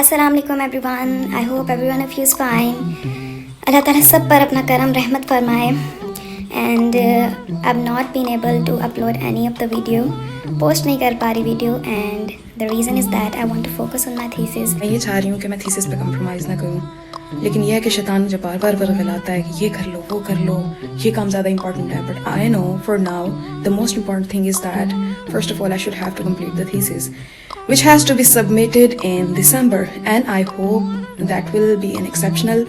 अस्सलाम वालेकुम everyone, I hope everyone of you is fine. अल्लाह ताला सब पर अपना करम रहमत फरमाए। And I have not been able to upload any of the video, post नहीं कर पा रही video, and the reason is that I want to focus on my thesis. मैं ये चाह रही हूँ कि मैं थीसिस पे कंप्रोमाइज़ ना करूँ, लेकिन यह है कि शैतान मुझे बार बार वर्गलाता है कि ये कर लो, वो कर लो, ये काम ज़्यादा इंपॉर्टेंट है। But I know for now the most important thing is that first of all I should have to complete the thesis which has to be submitted in December, and I hope that will be an exceptional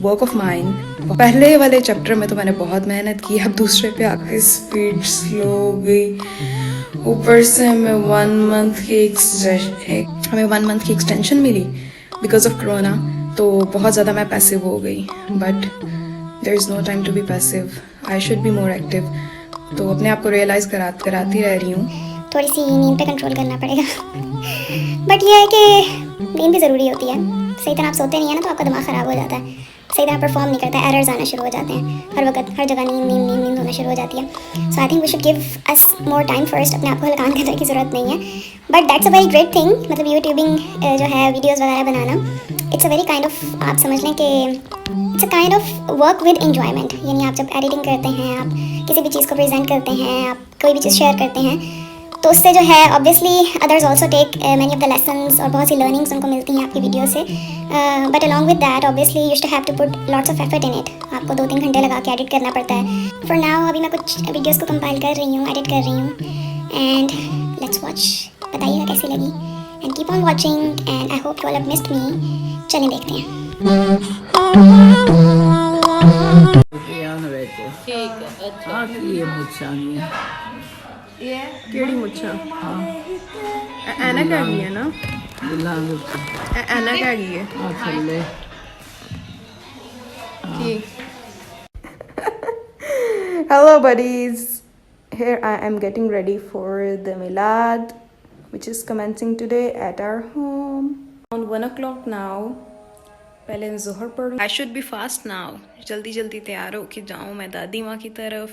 work of mine. पहले वाले chapter में तो मैंने बहुत मेहनत की, अब दूसरे पे आके स्पीड स्लो हो गई। ऊपर से हमें 1 मंथ की एक्सटेंशन मिली बिकॉज ऑफ कोरोना, तो बहुत ज़्यादा मैं पैसिव हो गई। But there is no time to be passive, I should be more active. तो अपने आप को रियलाइज़ कराती रह रही हूँ। थोड़ी सी नींद पे कंट्रोल करना पड़ेगा बट ये है कि नींद भी ज़रूरी होती है। सही तरह आप सोते नहीं है ना तो आपका दिमाग ख़राब हो जाता है, सही तरह परफॉर्म नहीं करता है, एरर्स आना शुरू हो जाते हैं हर वक्त, हर जगह नींद नींद नींद नींद होना शुरू हो जाती है। So I think we should give us more time first. अपने आप को हल्कान करने की ज़रूरत नहीं है, but that's a very great thing. मतलब यूट्यूबिंग जो है, वीडियोज़ वगैरह बनाना, it's a very kind of, आप समझ लें कि it's a kind of work with enjoyment. यानी आप जब एडिटिंग करते हैं, आप किसी भी चीज़ को प्रेजेंट करते हैं, आप कोई भी चीज़ शेयर करते हैं, तो उससे जो है obviously others also take many of the lessons, और बहुत सी लर्निंग्स उनको मिलती हैं आपकी वीडियो से। But along with that obviously you should have to put lots of effort in it. आपको 2-3 घंटे लगा के एडिट करना पड़ता है। फॉर नाउ अभी मैं कुछ वीडियोज़ को कंपाइल कर रही हूँ, एडिट कर रही हूँ, एंड लेट्स वॉच। बताइएगा कैसी लगी, and keep on watching, and I hope you all have missed मी। चलें देखते हैं। ਕਿਹੜੀ ਮੁੱਛਾਂ? ਐਨਕ ਹੈਗੀ ਹੈ ਨਾ? ਐਨਕ ਹੈਗੀ ਹੈ ਥੱਲੇ। Hello buddies, here I am getting ready for the Melad, which is commencing today at our home. Around 1 o'clock now. पहले ज़ोहर पढ़ूँ। I should be fast now. जल्दी जल्दी तैयार हो के जाऊँ मैं दादी माँ की तरफ।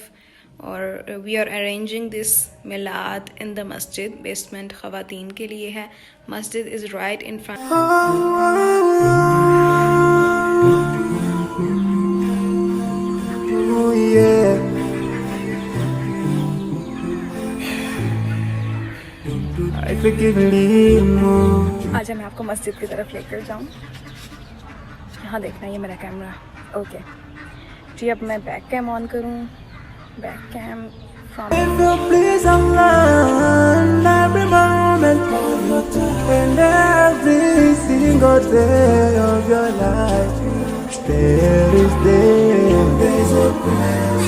और वी आर अरेंजिंग दिस मिलाद इन द मस्जिद। बेसमेंट ख़वातीन के लिए है, मस्जिद इज़ राइट इन फ्रंट। आज मैं आपको मस्जिद की तरफ लेकर जाऊँ। यहाँ देखना, ये मेरा कैमरा। ओके जी, अब मैं बैक कैम ऑन करूँ। Back cam from please online every moment and every single day of your life. There is a place.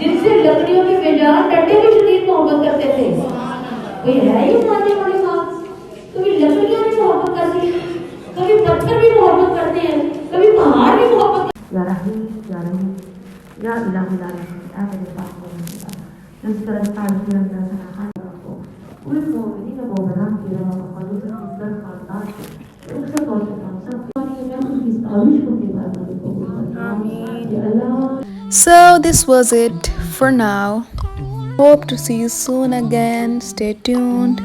जिनसे लकड़ियों के बेजान टट्टे भी शदीद मोहब्बत करते थे। कोई है ही हमारे बड़े साथ, कभी लकड़ियां भी मोहब्बत करती हैं, कभी पत्थर भी मोहब्बत करते हैं, कभी पहाड़ भी मोहब्बत। या रहीम या रहीम या इलाही या रहीम, ऐ मेरे पास हो रहा है जिस तरह साल की रंगा सना को उन मोमिनी का बोबरान की रहा खलूस इज्जत खानदान उससे तौर पे सब ये मैं उनकी तारीफ को के बाद को आमीन या अल्लाह। So this was it for now. Hope to see you soon again. Stay tuned.